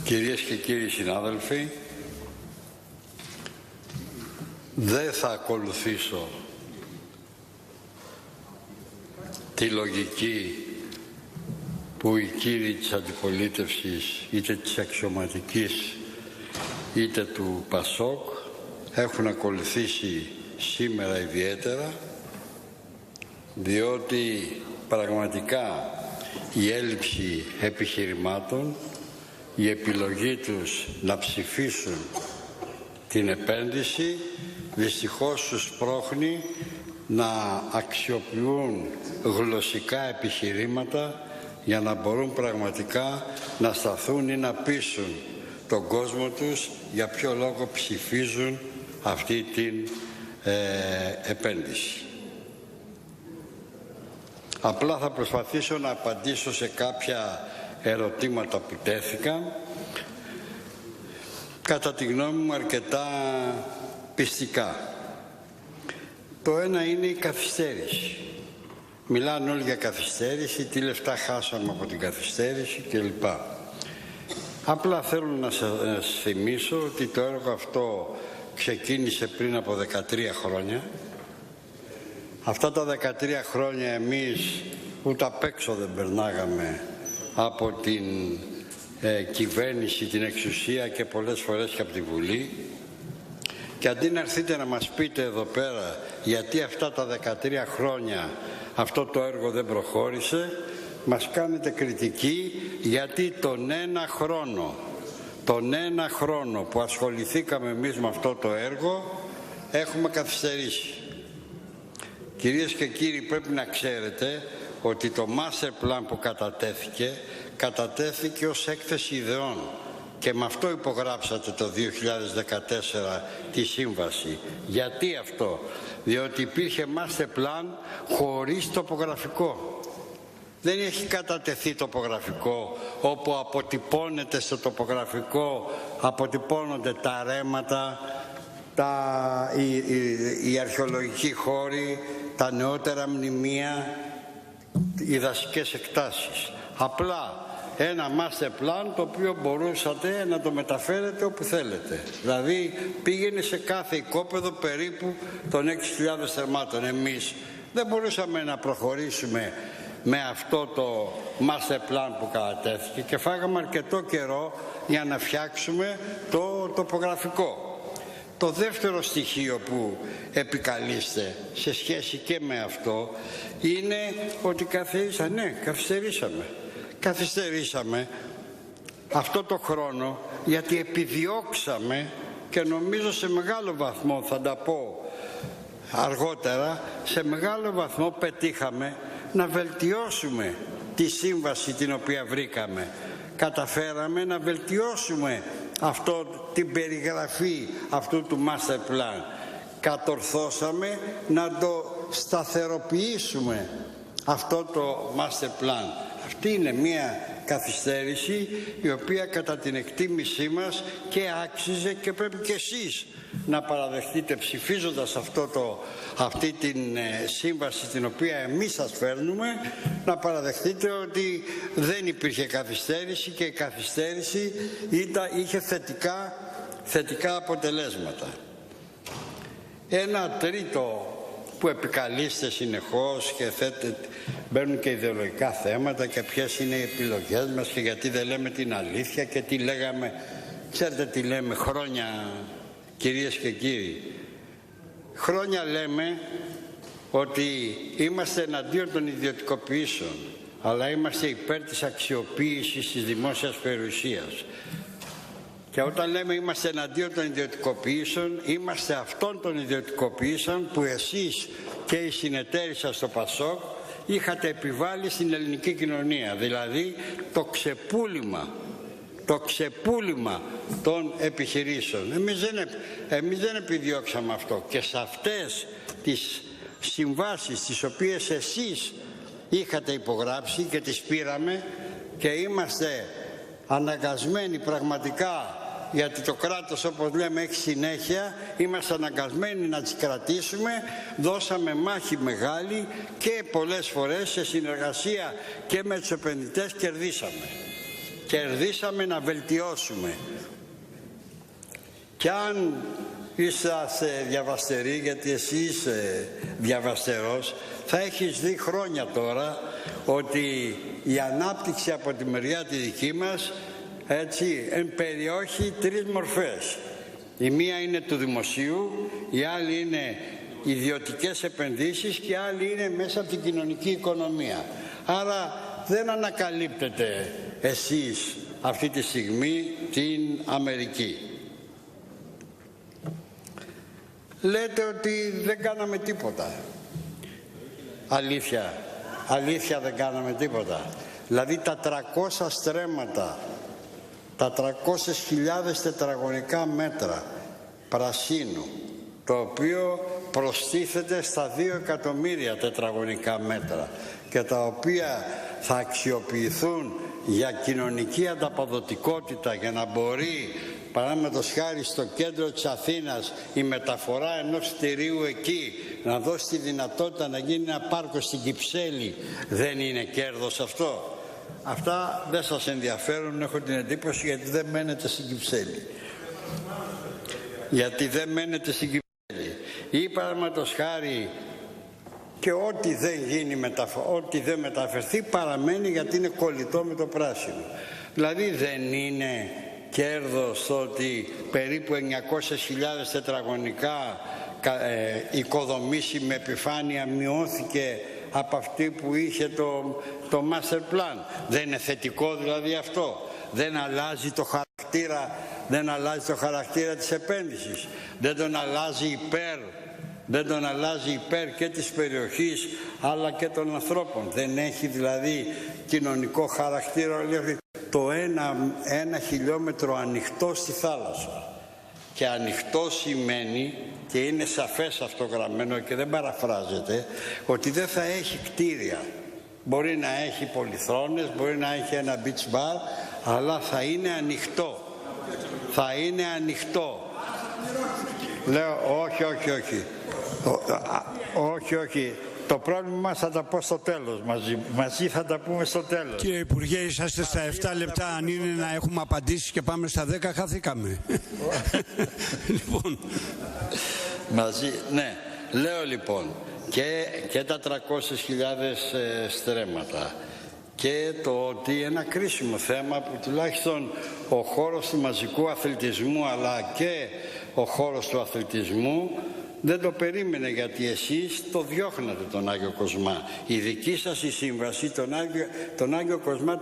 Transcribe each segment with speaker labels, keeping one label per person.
Speaker 1: Κυρίες και κύριοι συνάδελφοι, δεν θα ακολουθήσω τη λογική που οι κύριοι της αντιπολίτευσης, είτε της αξιωματικής είτε του ΠΑΣΟΚ, έχουν ακολουθήσει σήμερα ιδιαίτερα, διότι πραγματικά η έλλειψη επιχειρημάτων, η επιλογή τους να ψηφίσουν την επένδυση δυστυχώς τους πρόχνει να αξιοποιούν γλωσσικά επιχειρήματα για να μπορούν πραγματικά να σταθούν ή να πείσουν τον κόσμο τους για ποιο λόγο ψηφίζουν αυτή την επένδυση. Απλά θα προσπαθήσω να απαντήσω σε κάποια ερωτήματα που τέθηκαν, κατά τη γνώμη μου αρκετά πιστικά. Το ένα είναι η καθυστέρηση. Μιλάνε όλοι για καθυστέρηση, τι λεφτά χάσαμε από την καθυστέρηση κλπ. Απλά θέλω να σας θυμίσω ότι το έργο αυτό ξεκίνησε πριν από 13 χρόνια. Αυτά τα 13 χρόνια εμείς ούτε απ' έξω δεν περνάγαμε από την κυβέρνηση, την εξουσία και πολλές φορές και από τη Βουλή. Και αντί να έρθετε να μας πείτε εδώ πέρα γιατί αυτά τα 13 χρόνια αυτό το έργο δεν προχώρησε, μας κάνετε κριτική γιατί τον ένα χρόνο που ασχοληθήκαμε εμείς με αυτό το έργο έχουμε καθυστερήσει. Κυρίες και κύριοι, πρέπει να ξέρετε ότι το Master Plan που κατατέθηκε ως έκθεση ιδεών και με αυτό υπογράψατε το 2014 τη σύμβαση. Γιατί αυτό? Διότι υπήρχε Master Plan χωρίς τοπογραφικό. Δεν έχει κατατεθεί τοπογραφικό όπου αποτυπώνεται στο τοπογραφικό, αποτυπώνονται τα ρέματα, οι αρχαιολογικοί χώροι, τα νεότερα μνημεία, οι δασικές εκτάσεις. Απλά ένα master plan το οποίο μπορούσατε να το μεταφέρετε όπου θέλετε. Δηλαδή πήγαινε σε κάθε οικόπεδο περίπου των 6.000 θερμάτων. Εμείς δεν μπορούσαμε να προχωρήσουμε με αυτό το master plan που κατατέθηκε και φάγαμε αρκετό καιρό για να φτιάξουμε το τοπογραφικό. Το δεύτερο στοιχείο που επικαλείστε σε σχέση και με αυτό είναι ότι καθυστερήσαμε αυτό το χρόνο γιατί επιδιώξαμε και νομίζω σε μεγάλο βαθμό, θα τα πω αργότερα, σε μεγάλο βαθμό πετύχαμε να βελτιώσουμε τη σύμβαση την οποία βρήκαμε. Καταφέραμε να βελτιώσουμε την περιγραφή αυτού του Master Plan. Κατορθώσαμε να το σταθεροποιήσουμε αυτό το Master Plan. Αυτή είναι μια καθυστέρηση η οποία κατά την εκτίμησή μας και άξιζε και πρέπει και εσείς να παραδεχτείτε ψηφίζοντας αυτή την σύμβαση την οποία εμείς σας φέρνουμε, να παραδεχτείτε ότι δεν υπήρχε καθυστέρηση και η καθυστέρηση είχε θετικά αποτελέσματα. Ένα τρίτο που επικαλείστε συνεχώς και μπαίνουν και ιδεολογικά θέματα και ποιες είναι οι επιλογές μας και γιατί δεν λέμε την αλήθεια και τι λέγαμε. Ξέρετε τι λέμε χρόνια, κυρίες και κύριοι? Χρόνια λέμε ότι είμαστε εναντίον των ιδιωτικοποιήσεων, αλλά είμαστε υπέρ της αξιοποίησης της δημόσιας περιουσίας. Και όταν λέμε είμαστε εναντίον των ιδιωτικοποιήσεων, είμαστε αυτών των ιδιωτικοποιήσεων που εσείς και οι συνεταίροι σας στο ΠΑΣΟΚ είχατε επιβάλει στην ελληνική κοινωνία. Δηλαδή το ξεπούλημα των επιχειρήσεων. Εμείς δεν επιδιώξαμε αυτό και σε αυτές τις συμβάσεις τις οποίες εσείς είχατε υπογράψει και τις πήραμε και είμαστε αναγκασμένοι πραγματικά, γιατί το κράτος όπως λέμε έχει συνέχεια, είμαστε αναγκασμένοι να τις κρατήσουμε. Δώσαμε μάχη μεγάλη και πολλές φορές σε συνεργασία και με τους επενδυτές κερδίσαμε. κερδίσαμε να βελτιώσουμε. Κι αν είσαστε διαβαστεροί, γιατί εσύ είσαι διαβαστερός, θα έχεις δει χρόνια τώρα ότι η ανάπτυξη από τη μεριά τη δική μας έτσι περιέχει τρεις μορφές. Η μία είναι του δημοσίου, η άλλη είναι ιδιωτικές επενδύσεις και η άλλη είναι μέσα από την κοινωνική οικονομία. Άρα δεν ανακαλύπτετε εσείς αυτή τη στιγμή την Αμερική. Λέτε ότι δεν κάναμε τίποτα. Αλήθεια δεν κάναμε τίποτα. Δηλαδή τα 300 στρέμματα, τα 300.000 τετραγωνικά μέτρα πρασίνου, το οποίο προστίθεται στα 2 εκατομμύρια τετραγωνικά μέτρα και τα οποία θα αξιοποιηθούν για κοινωνική ανταποδοτικότητα, για να μπορεί, παραδείγματος χάρη στο κέντρο της Αθήνας, η μεταφορά ενός κτηρίου εκεί να δώσει τη δυνατότητα να γίνει ένα πάρκο στην Κυψέλη. Δεν είναι κέρδος αυτό? Αυτά δεν σας ενδιαφέρουν, έχω την εντύπωση, γιατί δεν μένετε στην Κυψέλη. Γιατί δεν μένετε στην Κυψέλη. Ή παραδείγματος χάρη, και ό,τι δεν γίνει, ό,τι δεν μεταφερθεί παραμένει, γιατί είναι κολλητό με το πράσινο. Δηλαδή δεν είναι κέρδος το ότι περίπου 900.000 τετραγωνικά οικοδομήσιμη επιφάνεια μειώθηκε από αυτή που είχε το master plan? Δεν είναι θετικό δηλαδή αυτό? Δεν αλλάζει το χαρακτήρα, δεν αλλάζει το χαρακτήρα της επένδυσης, δεν τον αλλάζει υπέρ και της περιοχής αλλά και των ανθρώπων? Δεν έχει δηλαδή κοινωνικό χαρακτήρα το ένα χιλιόμετρο ανοιχτό στη θάλασσα? Και ανοιχτό σημαίνει, και είναι σαφές αυτό γραμμένο και δεν παραφράζεται, ότι δεν θα έχει κτίρια. Μπορεί να έχει πολυθρόνες, μπορεί να έχει ένα beach bar, αλλά θα είναι ανοιχτό. Θα είναι ανοιχτό. Λέω όχι. Το πρόβλημα μας θα τα πω στο τέλος. Μαζί θα τα πούμε στο τέλος.
Speaker 2: Κύριε Υπουργέ, είσαστε στα 7 λεπτά. Αν είναι να έχουμε απαντήσει και πάμε στα 10, χαθήκαμε. Λοιπόν.
Speaker 1: Μαζί, ναι. Λέω λοιπόν και τα 300.000 στρέμματα και το ότι ένα κρίσιμο θέμα που τουλάχιστον ο χώρος του μαζικού αθλητισμού αλλά και ο χώρος του αθλητισμού δεν το περίμενε, γιατί εσείς το διώχνατε τον Άγιο Κοσμά. Η δική σας η σύμβαση τον Άγιο Κοσμά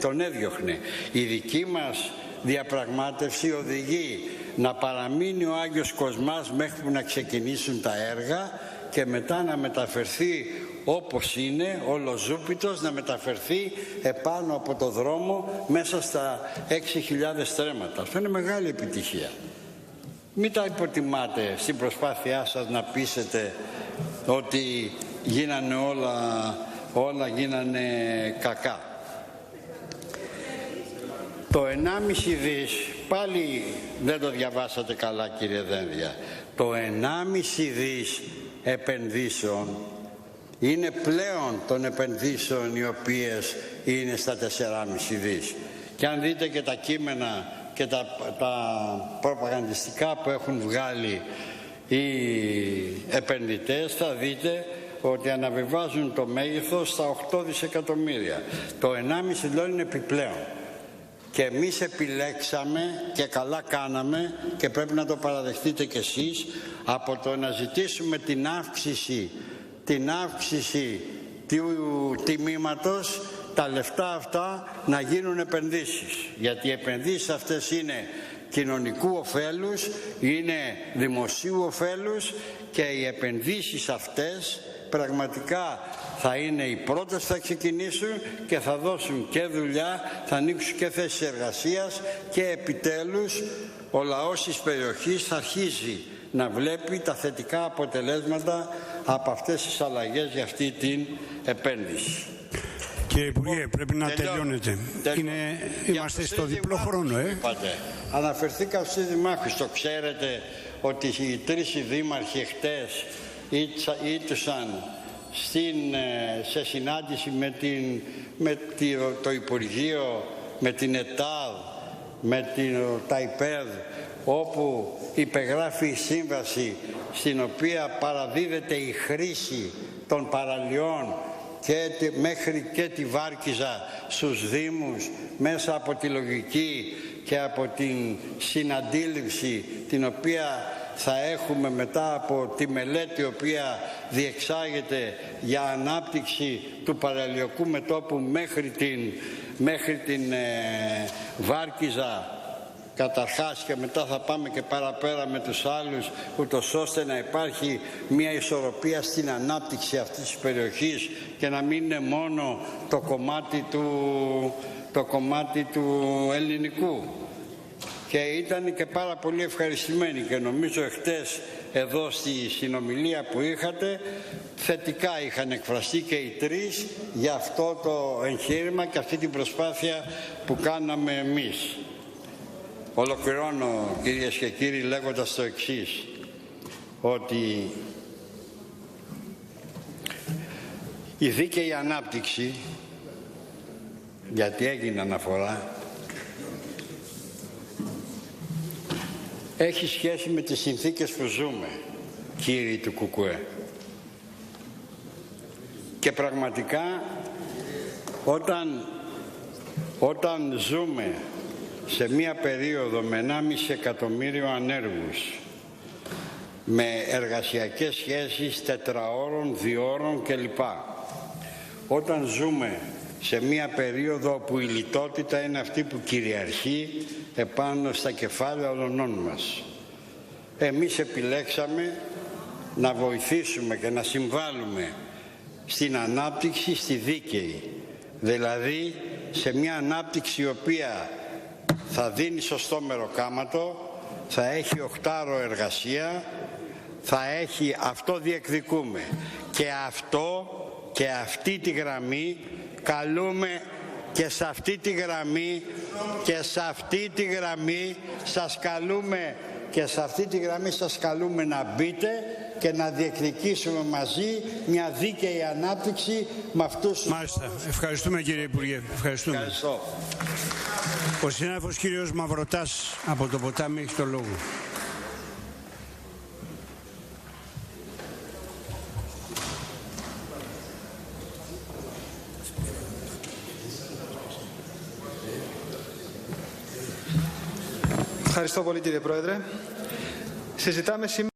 Speaker 1: τον έδιωχνε. Η δική μας διαπραγμάτευση οδηγεί να παραμείνει ο Άγιος Κοσμάς μέχρι που να ξεκινήσουν τα έργα και μετά να μεταφερθεί όπως είναι, ολοζούπιτος, να μεταφερθεί επάνω από το δρόμο μέσα στα 6.000 στρέμματα. Αυτό είναι μεγάλη επιτυχία. Μην τα υποτιμάτε στην προσπάθειά σας να πείσετε ότι γίνανε όλα γίνανε κακά. Το 1,5 δις, πάλι δεν το διαβάσατε καλά κύριε Δένδια, το 1,5 δις επενδύσεων είναι πλέον των επενδύσεων οι οποίες είναι στα 4,5 δις. Και αν δείτε και τα κείμενα και τα προπαγανδιστικά που έχουν βγάλει οι επενδυτές, θα δείτε ότι αναβιβάζουν το μέγεθος στα 8 δισεκατομμύρια. Το 1,5 λέω είναι επιπλέον. Και εμείς επιλέξαμε, και καλά κάναμε, και πρέπει να το παραδεχτείτε κι εσείς, από το να ζητήσουμε την αύξηση του τιμήματος, τα λεφτά αυτά να γίνουν επενδύσεις. Γιατί οι επενδύσεις αυτές είναι κοινωνικού ωφέλους, είναι δημοσίου ωφέλους, και οι επενδύσεις αυτές πραγματικά θα είναι οι πρώτες που θα ξεκινήσουν και θα δώσουν και δουλειά, θα ανοίξουν και θέσεις εργασίας, και επιτέλους ο λαός της περιοχής θα αρχίσει να βλέπει τα θετικά αποτελέσματα από αυτές τις αλλαγές για αυτή την επένδυση.
Speaker 2: Κύριε Υπουργέ, πρέπει να τελειώνετε. Είμαστε στο διπλό χρόνο,
Speaker 1: Αναφερθήκα στους δημάρχους. Το ξέρετε ότι οι 3 δήμαρχοι χτες ήτουσαν σε συνάντηση με το Υπουργείο με την ΕΤΑΔ, με την ΤΑΙΠΕΔ, όπου υπεγράφει η σύμβαση στην οποία παραδίδεται η χρήση των παραλιών μέχρι και τη Βάρκιζα στους Δήμους, μέσα από τη λογική και από την συναντήληψη την οποία θα έχουμε μετά από τη μελέτη η οποία διεξάγεται για ανάπτυξη του παραλιακού μετώπου μέχρι την Βάρκιζα καταρχάς, και μετά θα πάμε και παραπέρα με τους άλλους, ούτως ώστε να υπάρχει μια ισορροπία στην ανάπτυξη αυτής της περιοχής και να μην είναι μόνο το κομμάτι του ελληνικού. Και ήταν και πάρα πολύ ευχαριστημένοι, και νομίζω εχθές εδώ στη συνομιλία που είχατε θετικά είχαν εκφραστεί και οι τρεις για αυτό το εγχείρημα και αυτή την προσπάθεια που κάναμε εμείς. Ολοκληρώνω, κυρίες και κύριοι, λέγοντας το εξής, ότι η δίκαιη ανάπτυξη, γιατί έγινε αναφορά, έχει σχέση με τις συνθήκες που ζούμε, κύριοι του ΚΚΕ. Και πραγματικά όταν ζούμε σε μία περίοδο με 1,5 εκατομμύριο ανέργους, με εργασιακές σχέσεις τετραώρων, διώρων κλπ. Όταν ζούμε σε μία περίοδο που η λιτότητα είναι αυτή που κυριαρχεί επάνω στα κεφάλαια όλων μας, εμείς επιλέξαμε να βοηθήσουμε και να συμβάλλουμε στην ανάπτυξη, στη δίκαιη, δηλαδή σε μια ανάπτυξη η οποία θα δίνει σωστό μεροκάματο, θα έχει 8ωρο εργασία, θα έχει, αυτό διεκδικούμε, και αυτή τη γραμμή καλούμε, και σε αυτή τη γραμμή σας καλούμε να μπείτε και να διεκδικήσουμε μαζί μια δίκαιη ανάπτυξη με αυτούς.
Speaker 2: Μάλιστα. Ευχαριστούμε, κύριε Υπουργέ. Ευχαριστούμε.
Speaker 1: Ευχαριστώ.
Speaker 2: Ο συνάδελφος κύριος Μαυροτάς από το Ποτάμι έχει το λόγο.
Speaker 3: Ευχαριστώ πολύ, κύριε Πρόεδρε. Συζητάμε σήμερα